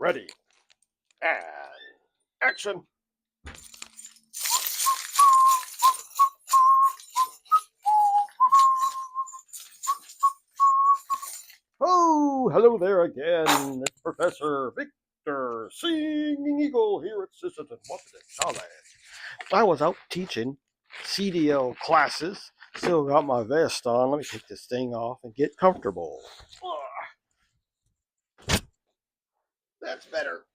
Ready, and action. Oh, hello there again. It's Professor Victor Singingeagle here at Sisseton, Wahpeton College. I was out teaching CDL classes. Still got my vest on. Let me take this thing off and get comfortable. That's better.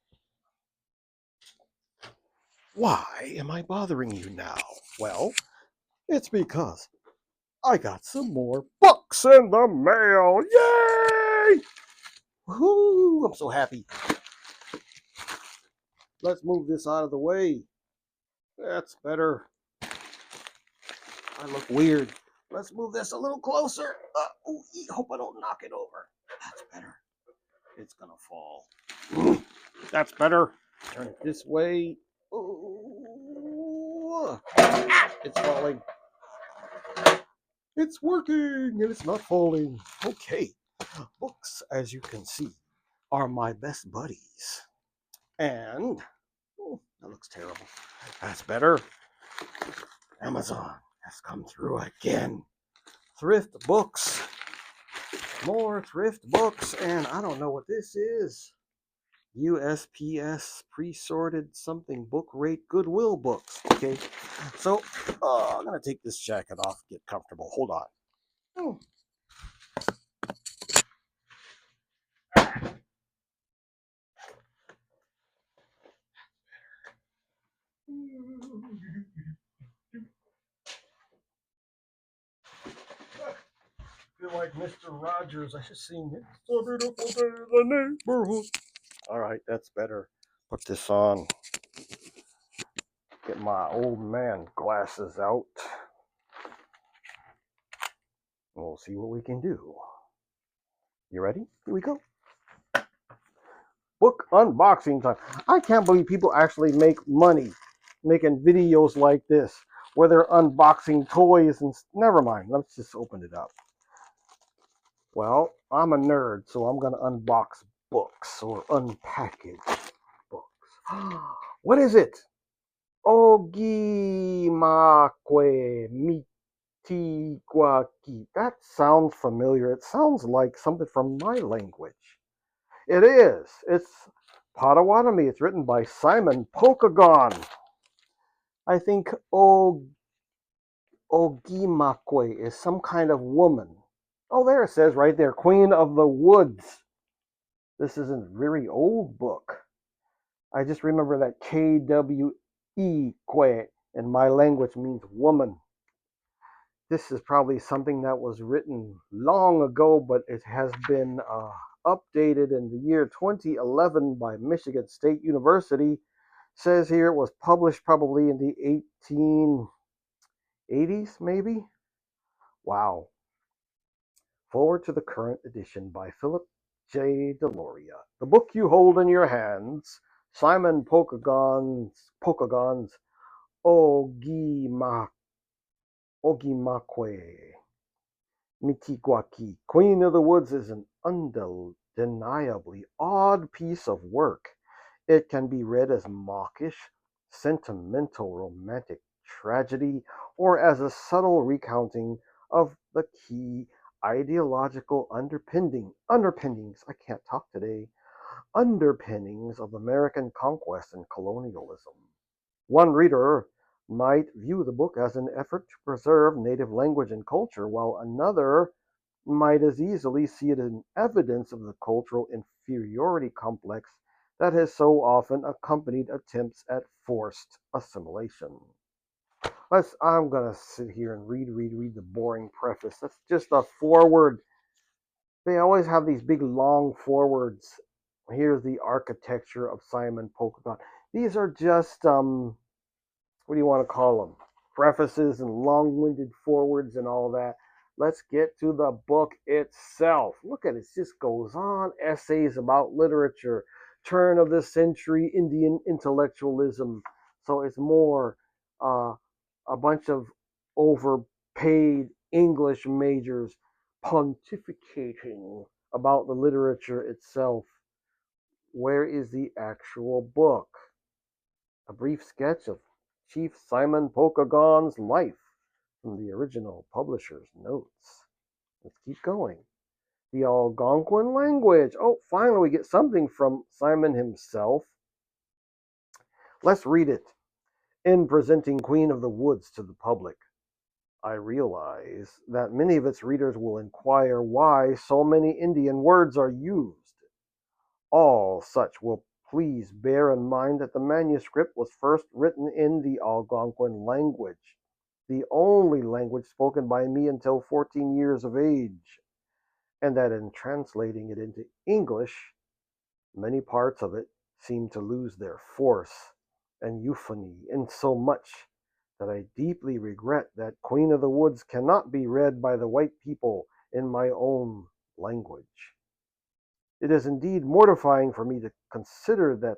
Why am I bothering you now? Well, it's because I got some more books in the mail. Yay! Woohoo! I'm so happy. Let's move this out of the way. That's better. I look weird. Let's move this a little closer. Hope I don't knock it over. That's better. It's gonna fall. That's better. Turn it this way. Ooh. It's falling. It's working and it's not falling. Okay. Books, as you can see, are my best buddies. And that looks terrible. That's better. Amazon has come through again. Thrift books. More thrift books. And I don't know what this is. USPS pre-sorted something book rate Goodwill books. Okay. So I'm going to take this jacket off, get comfortable. Hold on. Oh. I feel like Mr. Rogers. I should sing it. It's a beautiful day in the neighborhood. All right, that's better. Put this on. Get my old man glasses out. We'll see what we can do. You ready? Here we go. Book unboxing time. I can't believe people actually make money making videos like this where they're unboxing toys and never mind. Let's just open it up. Well, I'm a nerd, so I'm going to unbox books or unpackage books. What is it? Ogimakwe Mitigwaki. That sounds familiar. It sounds like something from my language. It is. It's Potawatomi. It's written by Simon Pokagon. I think Ogimakwe is some kind of woman. Oh, there it says right there, Queen of the Woods. This is a very old book. I just remember that Kwe in my language means woman. This is probably something that was written long ago, but it has been updated in the year 2011 by Michigan State University. Says here it was published probably in the 1880s, maybe? Wow. Forward to the current edition by Philip J. Deloria. The book you hold in your hands, Simon Pokagon's Ogimakwe Mitigwaki, Queen of the Woods, is an undeniably odd piece of work. It can be read as mawkish, sentimental, romantic tragedy, or as a subtle recounting of the key ideological underpinnings, I can't talk today, underpinnings of American conquest and colonialism. One reader might view the book as an effort to preserve native language and culture, while another might as easily see it as evidence of the cultural inferiority complex that has so often accompanied attempts at forced assimilation. I'm going to sit here and read the boring preface. That's just a foreword. They always have these big long forewords. Here's the architecture of Simon Pokagon. These are just, what do you want to call them? Prefaces and long-winded forewords and all that. Let's get to the book itself. Look at it. It just goes on. Essays about literature, turn of the century Indian intellectualism. So it's more a bunch of overpaid English majors pontificating about the literature itself. where is the actual book? A brief sketch of Chief Simon Pokagon's life from the original publisher's notes. Let's keep going. The Algonquin language. Oh, finally we get something from Simon himself. Let's read it. In presenting Queen of the Woods to the public, I realize that many of its readers will inquire why so many Indian words are used. All such will please bear in mind that the manuscript was first written in the Algonquin language, the only language spoken by me until 14 years of age, and that in translating it into English, many parts of it seem to lose their force and euphony in so much that I deeply regret that Queen of the Woods cannot be read by the white people in my own language. It is indeed mortifying for me to consider that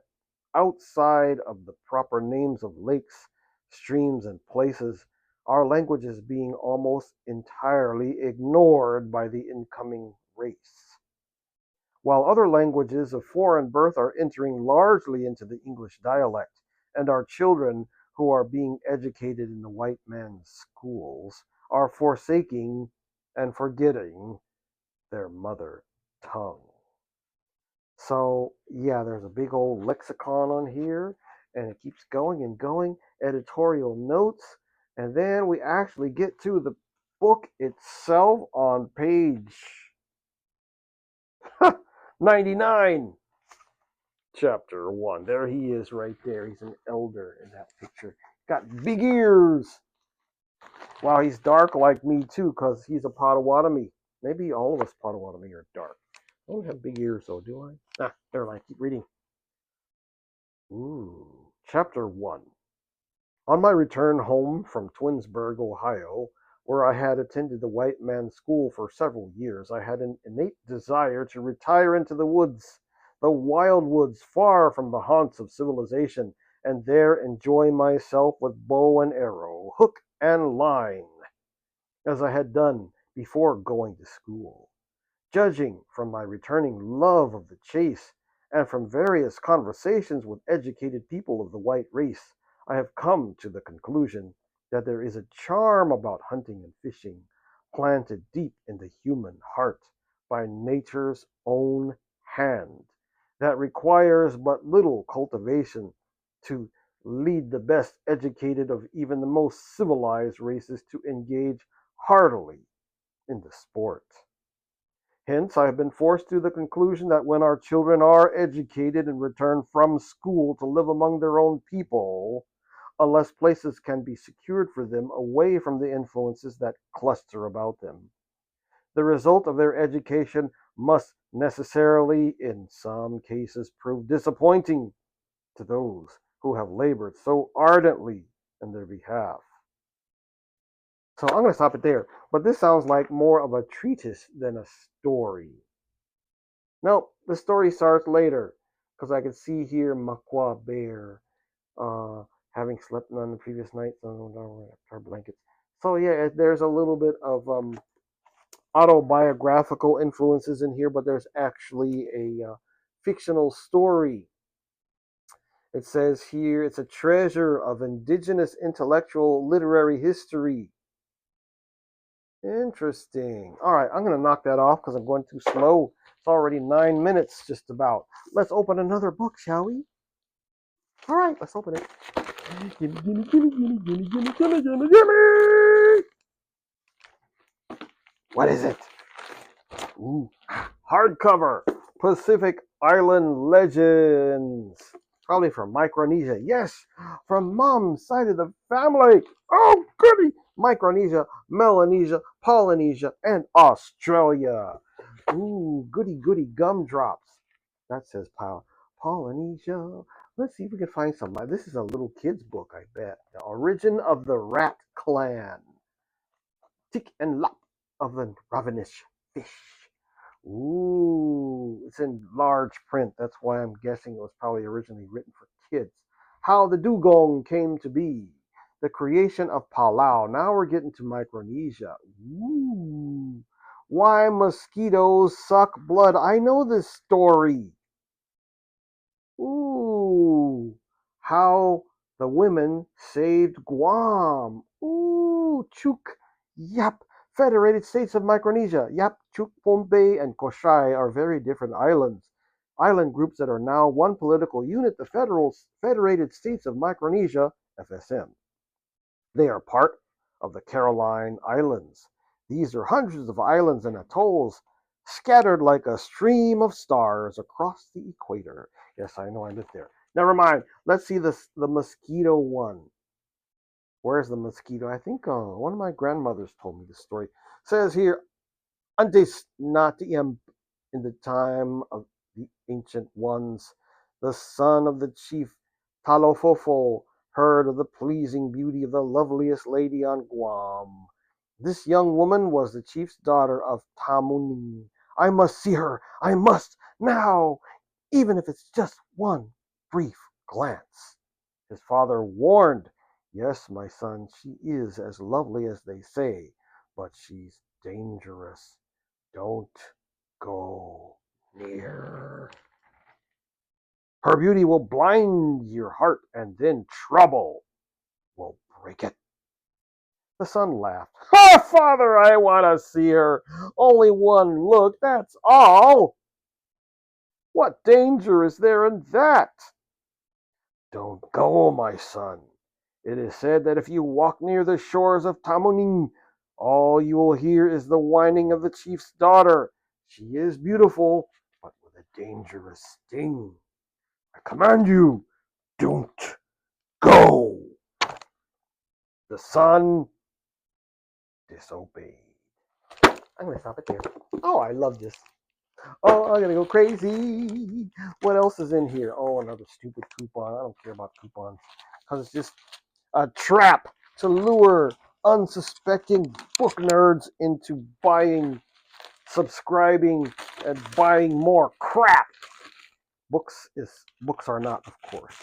outside of the proper names of lakes, streams, and places, our language is being almost entirely ignored by the incoming race. While other languages of foreign birth are entering largely into the English dialect, and our children who are being educated in the white man's schools are forsaking and forgetting their mother tongue. So, yeah, there's a big old lexicon on here, and it keeps going and going, editorial notes, and then we actually get to the book itself on page 99. Chapter 1. There he is right there. He's an elder in that picture. Got big ears. Wow, he's dark like me too, because he's a Potawatomi. Maybe all of us Potawatomi are dark. I don't have big ears though, do I? Never mind. Keep reading. Ooh. Chapter 1. On my return home from Twinsburg, Ohio, where I had attended the white man's school for several years, I had an innate desire to retire into the woods, the wild woods far from the haunts of civilization, and there enjoy myself with bow and arrow, hook and line, as I had done before going to school. Judging from my returning love of the chase, and from various conversations with educated people of the white race, I have come to the conclusion that there is a charm about hunting and fishing, planted deep in the human heart by nature's own hand, that requires but little cultivation to lead the best educated of even the most civilized races to engage heartily in the sport. Hence, I have been forced to the conclusion that when our children are educated and return from school to live among their own people, unless places can be secured for them away from the influences that cluster about them, the result of their education must necessarily, in some cases, prove disappointing to those who have labored so ardently in their behalf. So I'm going to stop it there. But this sounds like more of a treatise than a story. Nope, the story starts later, because I can see here Makwa Bear having slept on the previous night, our blankets. So yeah, there's a little bit of autobiographical influences in here, but there's actually a fictional story. It says here it's a treasure of indigenous intellectual literary history. Interesting. All right, I'm going to knock that off because I'm going too slow. It's already 9 minutes, just about. Let's open another book, shall we? All right, let's open it. Gimme, gimme, gimme, gimme, gimme, gimme, gimme, gimme, gimme! What is it? Ooh, hardcover. Pacific Island Legends. Probably from Micronesia. Yes, from Mom's side of the family. Oh, goody! Micronesia, Melanesia, Polynesia, and Australia. Ooh, goody, goody gumdrops. That says Polynesia. Let's see if we can find some. This is a little kid's book, I bet. The Origin of the Rat Clan. Tick and Lop of the Ravenous Fish. Ooh, it's in large print. That's why I'm guessing it was probably originally written for kids. How the Dugong Came to Be. The Creation of Palau. Now we're getting to Micronesia. Ooh. Why mosquitoes suck blood. I know this story. how the women saved Guam. Ooh, Chuk, Yap. Federated States of Micronesia. Yap, Chuk, Pohnpei, and Koshai are very different islands. Island groups that are now one political unit, the Federated States of Micronesia, FSM. They are part of the Caroline Islands. These are hundreds of islands and atolls scattered like a stream of stars across the equator. Yes, I know I lived there. Never mind. Let's see the mosquito one. Where's the mosquito? I think one of my grandmothers told me the story. It says here, antes natiam in the time of the ancient ones, the son of the chief Talofofo heard of the pleasing beauty of the loveliest lady on Guam. This young woman was the chief's daughter of Tamuning. I must see her. I must now, even if it's just one brief glance. His father warned, yes, my son, she is as lovely as they say, but she's dangerous. Don't go near. Her beauty will blind your heart, and then trouble will break it. The son laughed. Ha, father, I want to see her. Only one look, that's all. What danger is there in that? Don't go, my son. It is said that if you walk near the shores of Tamuning, all you will hear is the whining of the chief's daughter. She is beautiful, but with a dangerous sting. I command you, don't go. The son disobeyed. I'm going to stop it there. Oh, I love this. Oh, I'm going to go crazy. What else is in here? Oh, another stupid coupon. I don't care about coupons because it's just a trap to lure unsuspecting book nerds into buying, subscribing, and buying more crap. Books are not, of course.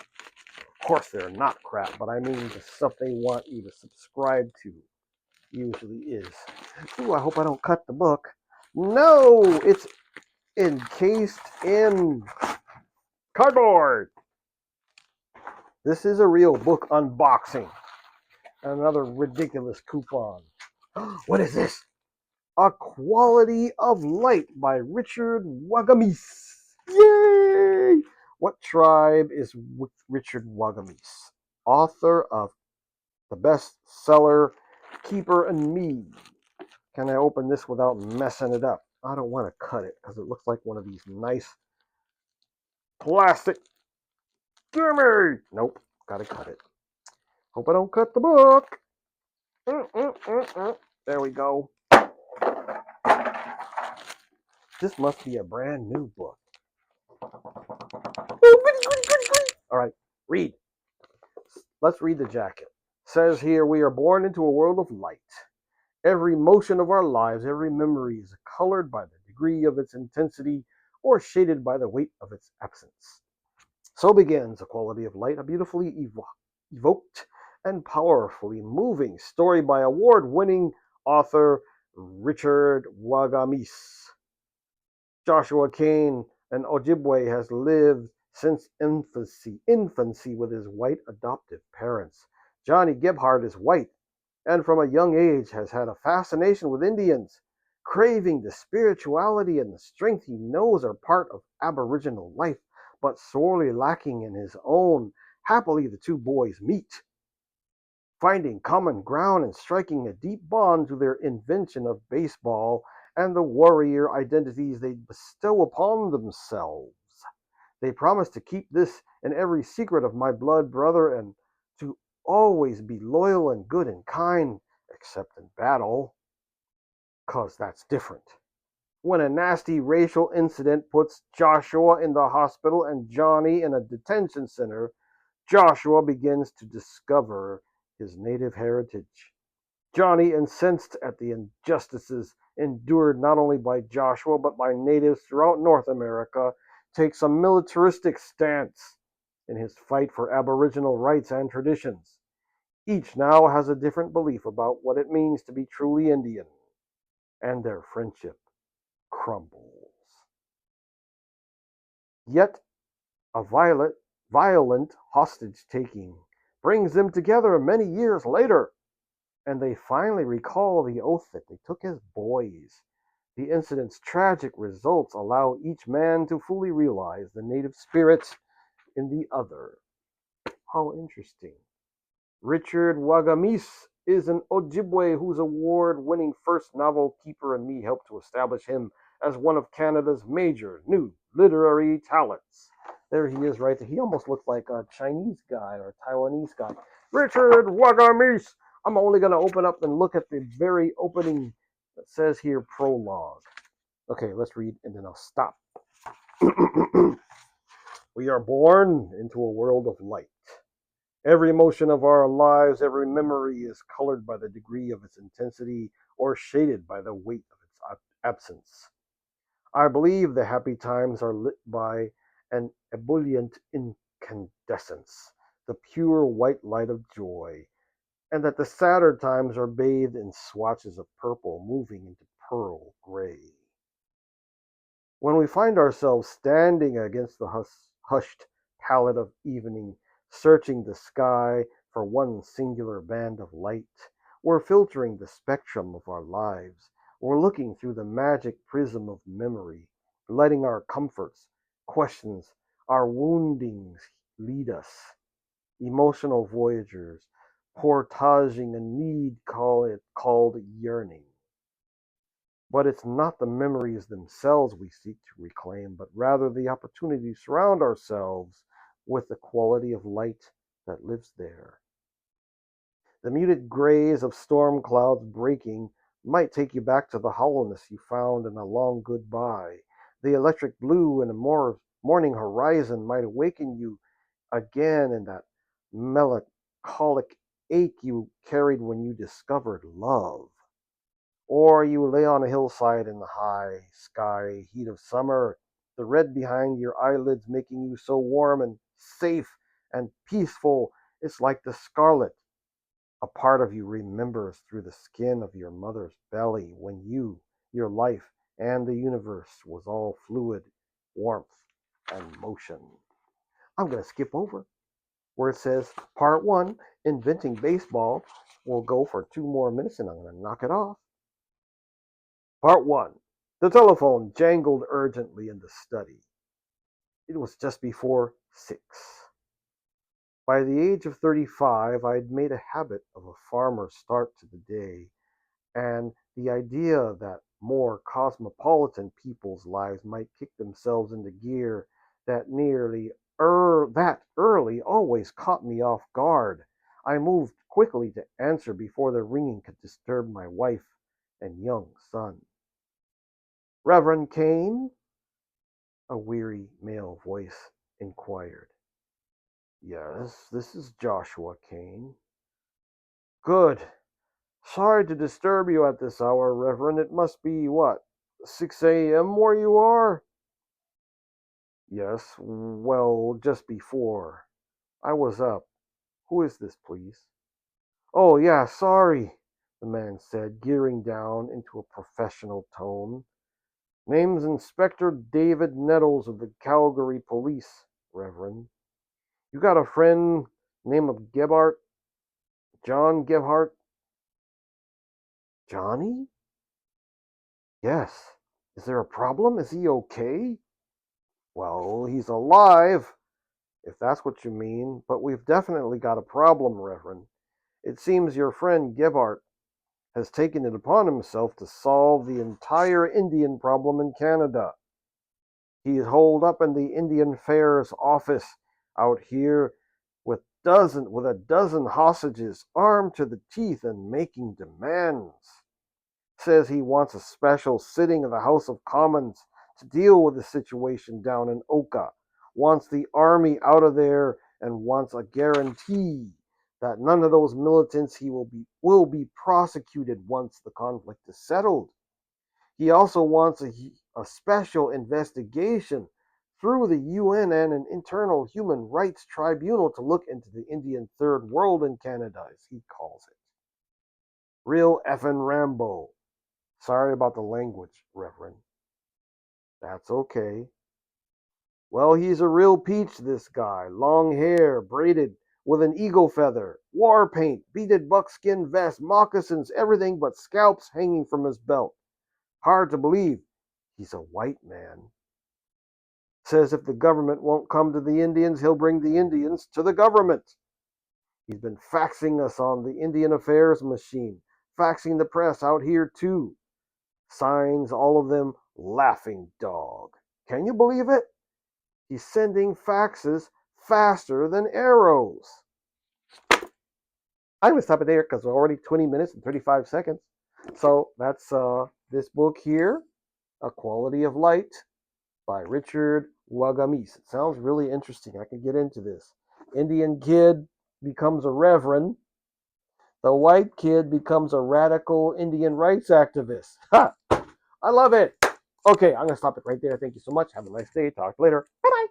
Of course, they're not crap, but I mean the stuff they want you to subscribe to usually is. Ooh, I hope I don't cut the book. No, it's encased in cardboard. This is a real book unboxing. Another ridiculous coupon. What is this? A Quality of Light by Richard Wagamese. Yay! What tribe is Richard Wagamese? Author of the bestseller Keeper and Me. Can I open this without messing it up? I don't want to cut it because it looks like one of these nice plastic. Gimme! Nope, gotta cut it. Hope I don't cut the book. There we go. This must be a brand new book. All right, read. Let's read the jacket. It says here, we are born into a world of light. Every motion of our lives, every memory is colored by the degree of its intensity or shaded by the weight of its absence. So begins A Quality of Light, a beautifully evoked and powerfully moving story by award-winning author Richard Wagamese. Joshua Kane, an Ojibwe, has lived since infancy with his white adoptive parents. Johnny Gebhardt is white and from a young age has had a fascination with Indians, craving the spirituality and the strength he knows are part of Aboriginal life, but sorely lacking in his own. Happily, the two boys meet, finding common ground and striking a deep bond through their invention of baseball and the warrior identities they bestow upon themselves. They promise to keep this and every secret of my blood brother and to always be loyal and good and kind, except in battle, 'cause that's different. When a nasty racial incident puts Joshua in the hospital and Johnny in a detention center, Joshua begins to discover his native heritage. Johnny, incensed at the injustices endured not only by Joshua but by natives throughout North America, takes a militaristic stance in his fight for Aboriginal rights and traditions. Each now has a different belief about what it means to be truly Indian, and their friendship crumbles. Yet a violet violent hostage-taking brings them together many years later, and they finally recall the oath that they took as boys. The incident's tragic results allow each man to fully realize the native spirit in the other. How interesting. Richard Wagamese is an Ojibwe whose award-winning first novel Keeper and Me helped to establish him as one of Canada's major new literary talents. There he is right there. He almost looks like a Chinese guy or a Taiwanese guy. Richard Wagamese! I'm only going to open up and look at the very opening that says here prologue. Okay, let's read and then I'll stop. We are born into a world of light. Every emotion of our lives, every memory is colored by the degree of its intensity or shaded by the weight of its absence. I believe the happy times are lit by an ebullient incandescence, the pure white light of joy, and that the sadder times are bathed in swatches of purple moving into pearl gray. When we find ourselves standing against the hushed palette of evening, searching the sky for one singular band of light, we're filtering the spectrum of our lives. We're looking through the magic prism of memory, letting our comforts, questions, our woundings lead us. Emotional voyagers, portaging a need called yearning. But it's not the memories themselves we seek to reclaim, but rather the opportunity to surround ourselves with the quality of light that lives there. The muted grays of storm clouds breaking might take you back to the hollowness you found in a long goodbye. The electric blue in a morning horizon might awaken you again in that melancholic ache you carried when you discovered love. Or you lay on a hillside in the high sky heat of summer, the red behind your eyelids making you so warm and safe and peaceful, it's like the scarlet a part of you remembers through the skin of your mother's belly when you, your life, and the universe was all fluid, warmth, and motion. I'm going to skip over where it says part one, inventing baseball. We'll go for 2 more minutes and I'm going to knock it off. Part 1. The telephone jangled urgently in the study. It was just before 6. By the age of 35, I'd made a habit of a farmer's start to the day, and the idea that more cosmopolitan people's lives might kick themselves into gear that early always caught me off guard. I moved quickly to answer before the ringing could disturb my wife and young son. Reverend Kane? A weary male voice inquired. Yes, this is Joshua Kane. Good. Sorry to disturb you at this hour, Reverend. It must be, what, 6 a.m. where you are? Yes, well, just before. I was up. Who is this, please? Oh, yeah, sorry, the man said, gearing down into a professional tone. Name's Inspector David Nettles of the Calgary Police, Reverend. You got a friend name of Gebhart? John Gebhart? Johnny? Yes. Is there a problem? Is he okay? Well, he's alive, if that's what you mean, but we've definitely got a problem, Reverend. It seems your friend Gebhart has taken it upon himself to solve the entire Indian problem in Canada. He's holed up in the Indian Affairs office out here with a dozen hostages armed to the teeth and making demands. Says he wants a special sitting of the House of Commons to deal with the situation down in Oka. Wants the army out of there and wants a guarantee that none of those militants he will be prosecuted once the conflict is settled. He also wants a special investigation through the UN and an internal human rights tribunal to look into the Indian Third World in Canada, as he calls it. Real effing Rambo. Sorry about the language, Reverend. That's okay. Well, he's a real peach, this guy. Long hair, braided with an eagle feather, war paint, beaded buckskin vest, moccasins, everything but scalps hanging from his belt. Hard to believe he's a white man. Says if the government won't come to the Indians, he'll bring the Indians to the government. He's been faxing us on the Indian Affairs machine, faxing the press out here too. Signs, all of them, laughing dog. Can you believe it? He's sending faxes faster than arrows. I'm going to stop it there because we're already 20 minutes and 35 seconds. So that's this book here, A Quality of Light by Richard Wagamese. It sounds really interesting. I can get into this. Indian kid becomes a reverend. The white kid becomes a radical Indian rights activist. Ha! I love it. Okay, I'm going to stop it right there. Thank you so much. Have a nice day. Talk later. Bye-bye.